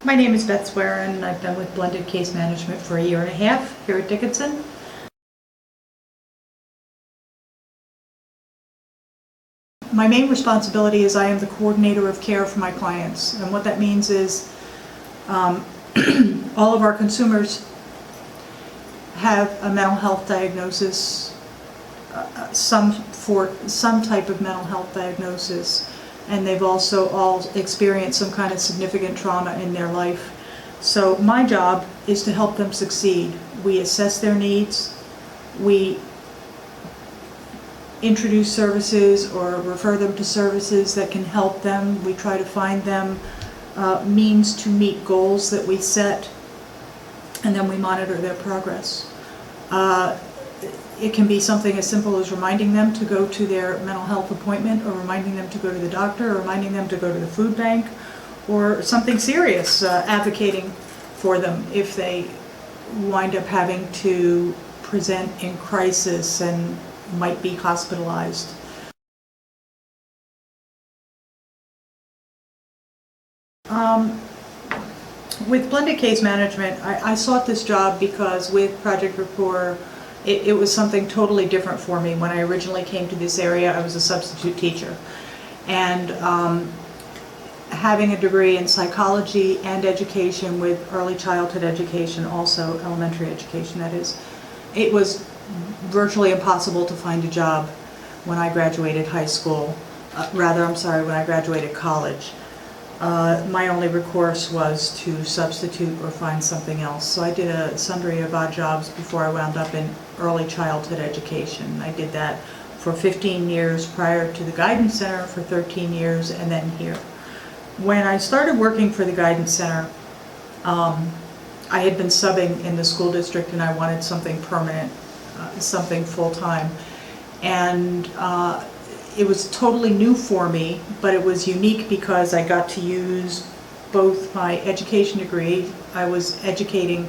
My name is Beth Zwerin, and I've been with Blended Case Management for 1.5 years here at Dickinson. My main responsibility is I am the coordinator of care for my clients, and what that means is all of our consumers have a mental health diagnosis, some type of mental health diagnosis, and they've also all experienced some kind of significant trauma in their life. So my job is to help them succeed. We assess their needs, we introduce services or refer them to services that can help them. We try to find them means to meet goals that we set, and then we monitor their progress. It can be something as simple as reminding them to go to their mental health appointment, or reminding them to go to the doctor, or reminding them to go to the food bank, or something serious, advocating for them if they wind up having to present in crisis and might be hospitalized. With Blended Case Management, I sought this job because with Project Rapport, it was something totally different for me. When I originally came to this area, I was a substitute teacher. And having a degree in psychology and education with early childhood education, also elementary education that is, it was virtually impossible to find a job when I graduated high school. When I graduated college. My only recourse was to substitute or find something else. So I did a sundry of odd jobs before I wound up in early childhood education. I did that for 15 years prior to the Guidance Center, for 13 years, and then here. When I started working for the Guidance Center, I had been subbing in the school district and I wanted something permanent, something full-time. And it was totally new for me, but it was unique because I got to use both my education degree. I was educating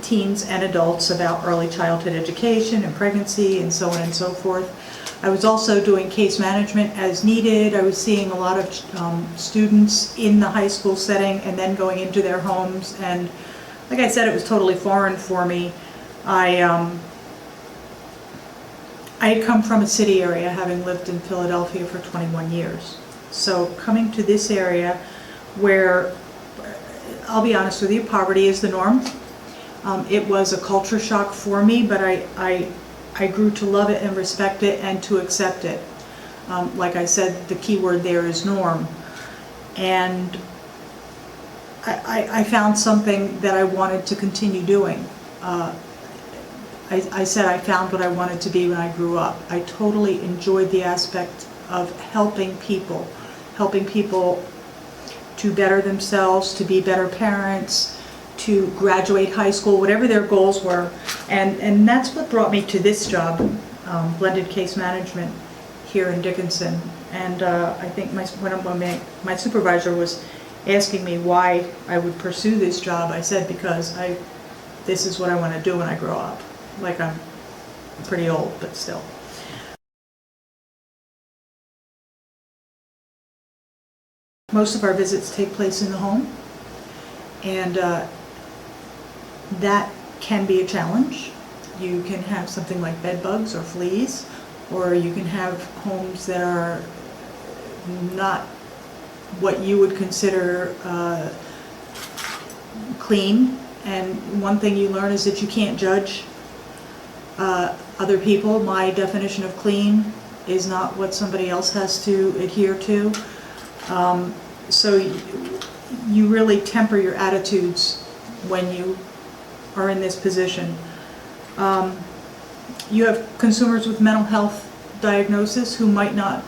teens and adults about early childhood education and pregnancy and so on and so forth. I was also doing case management as needed. I was seeing a lot of students in the high school setting and then going into their homes. And like I said, it was totally foreign for me. I had come from a city area, having lived in Philadelphia for 21 years. So coming to this area where, I'll be honest with you, poverty is the norm. It was a culture shock for me, but I grew to love it and respect it and to accept it. Like I said, the key word there is norm. And I found something that I wanted to continue doing. I said I found what I wanted to be when I grew up. I totally enjoyed the aspect of helping people to better themselves, to be better parents, to graduate high school, whatever their goals were. And that's what brought me to this job, Blended Case Management here in Dickinson. And I think when my supervisor was asking me why I would pursue this job, I said because this is what I want to do when I grow up. Like, I'm pretty old, but still. Most of our visits take place in the home, and that can be a challenge. You can have something like bed bugs or fleas, or you can have homes that are not what you would consider clean. And one thing you learn is that you can't judge other people. My definition of clean is not what somebody else has to adhere to. So you really temper your attitudes when you are in this position. You have consumers with mental health diagnosis who might not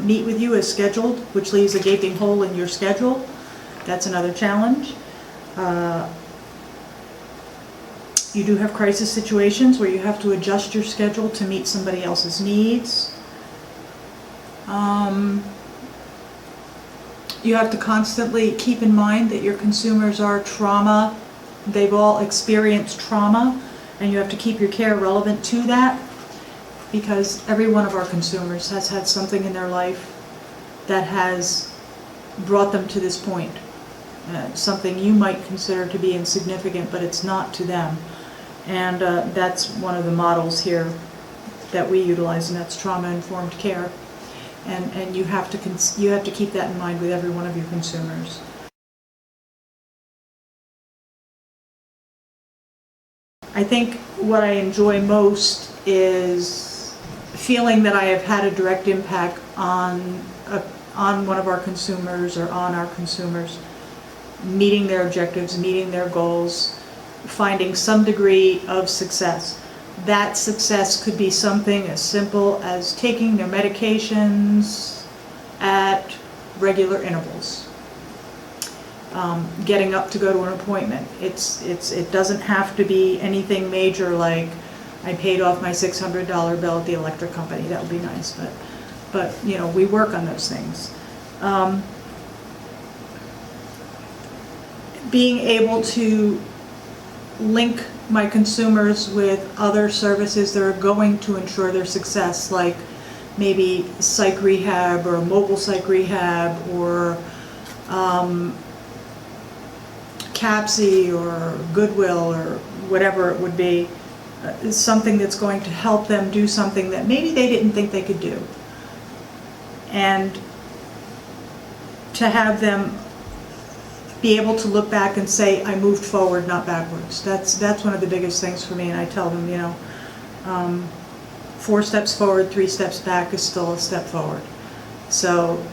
meet with you as scheduled, which leaves a gaping hole in your schedule. That's another challenge. You do have crisis situations where you have to adjust your schedule to meet somebody else's needs. You have to constantly keep in mind that your consumers are trauma. They've all experienced trauma, and you have to keep your care relevant to that, because every one of our consumers has had something in their life that has brought them to this point. something you might consider to be insignificant, but it's not to them. And that's one of the models here that we utilize, and that's trauma-informed care. And you have to keep that in mind with every one of your consumers. I think what I enjoy most is feeling that I have had a direct impact on one of our consumers or on our consumers, meeting their objectives, meeting their goals, finding some degree of success. That success could be something as simple as taking their medications at regular intervals. Getting up to go to an appointment. It doesn't have to be anything major like I paid off my $600 bill at the electric company. That would be nice, but you know, we work on those things. Being able to link my consumers with other services that are going to ensure their success, like maybe psych rehab or mobile psych rehab or CAPSI or Goodwill or whatever it would be, is something that's going to help them do something that maybe they didn't think they could do. And to have them be able to look back and say, I moved forward, not backwards. That's one of the biggest things for me, and I tell them, you know, 4 steps forward, 3 steps back is still a step forward. So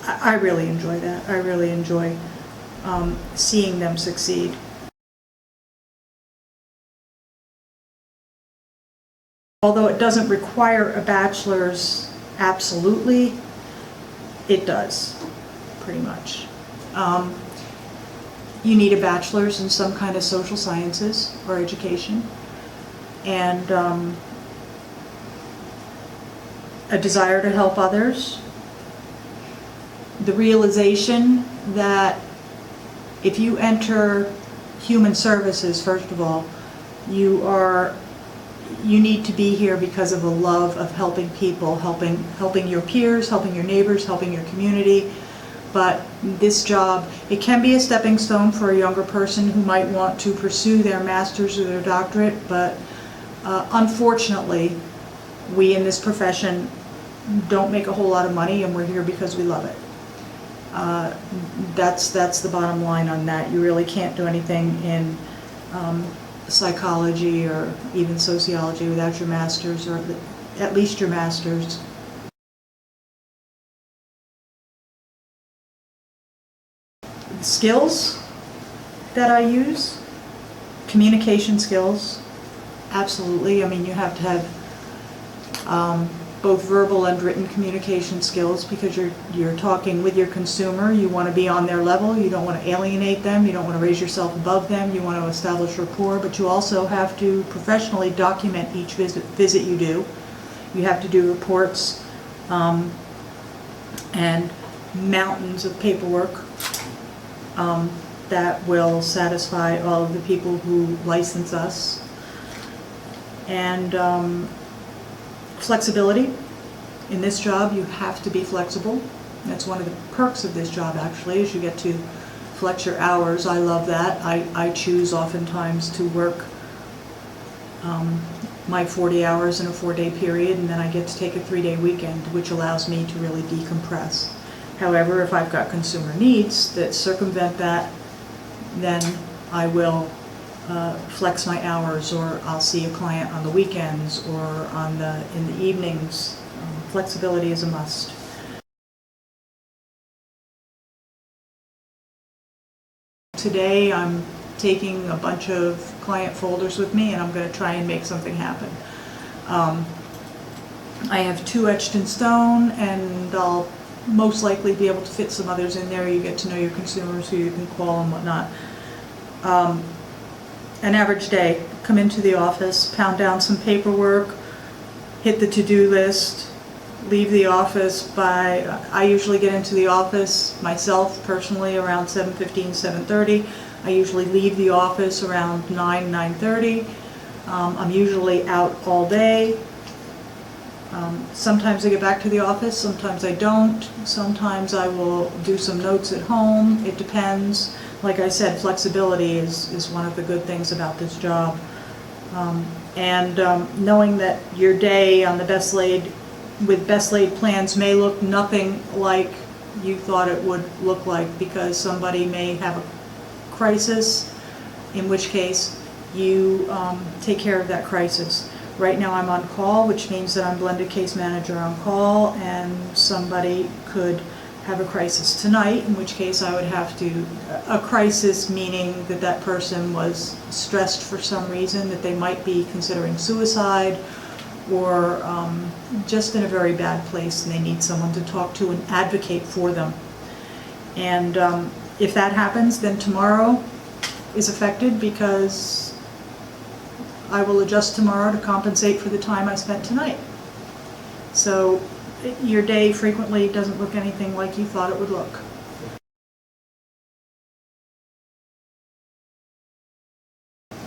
I really enjoy that. I really enjoy seeing them succeed. Although it doesn't require a bachelor's, absolutely, it does, pretty much. You need a bachelor's in some kind of social sciences or education, and a desire to help others, the realization that if you enter human services, first of all, you need to be here because of a love of helping people, helping your peers, helping your neighbors, helping your community. But this job, it can be a stepping stone for a younger person who might want to pursue their master's or their doctorate, but unfortunately, we in this profession don't make a whole lot of money, and we're here because we love it. That's the bottom line on that. You really can't do anything in psychology or even sociology without your master's, or at least your master's. The skills that I use, communication skills, absolutely. I mean, you have to have both verbal and written communication skills, because you're talking with your consumer. You want to be on their level. You don't want to alienate them. You don't want to raise yourself above them. You want to establish rapport, but you also have to professionally document each visit you do. You have to do reports and mountains of paperwork that will satisfy all of the people who license us. And flexibility. In this job, you have to be flexible. That's one of the perks of this job, actually, is you get to flex your hours. I love that. I choose oftentimes to work my 40 hours in a 4-day period, and then I get to take a 3-day weekend, which allows me to really decompress. However, if I've got consumer needs that circumvent that, then I will flex my hours, or I'll see a client on the weekends or in the evenings. Flexibility is a must. Today I'm taking a bunch of client folders with me, and I'm going to try and make something happen. I have 2 etched in stone, and I'll most likely be able to fit some others in there. You get to know your consumers, who you can call and whatnot. An average day, come into the office, pound down some paperwork, hit the to-do list, leave the office by, I usually get into the office myself personally around 7:15, 7:30. I usually leave the office around 9, 9:30. I'm usually out all day. Sometimes I get back to the office, sometimes I don't. Sometimes I will do some notes at home. It depends. Like I said, flexibility is one of the good things about this job. Knowing that your day on the with best laid plans may look nothing like you thought it would look like, because somebody may have a crisis, in which case you take care of that crisis. Right now I'm on call, which means that I'm blended case manager on call, and somebody could have a crisis tonight, in which case I would have to, a crisis meaning that that person was stressed for some reason, that they might be considering suicide, or just in a very bad place and they need someone to talk to and advocate for them. And if that happens, then tomorrow is affected, because I will adjust tomorrow to compensate for the time I spent tonight. So your day frequently doesn't look anything like you thought it would look.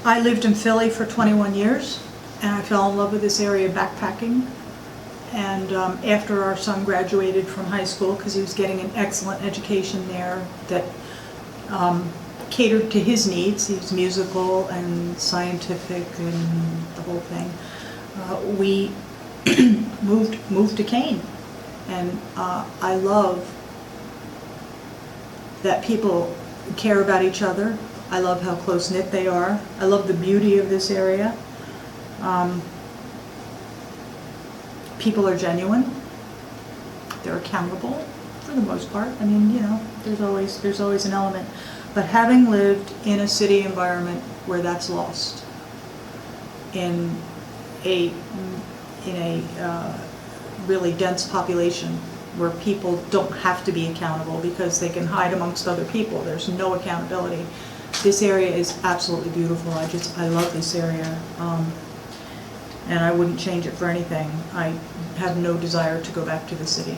I lived in Philly for 21 years, and I fell in love with this area backpacking. And after our son graduated from high school, because he was getting an excellent education there that catered to his needs, he was musical and scientific and the whole thing, we moved to Kane. And I love that people care about each other. I love how close-knit they are. I love the beauty of this area. People are genuine. They're accountable for the most part. I mean, you know, there's always an element. But having lived in a city environment where that's lost, in a really dense population where people don't have to be accountable because they can hide amongst other people, there's no accountability. This area is absolutely beautiful. I love this area, and I wouldn't change it for anything. I have no desire to go back to the city.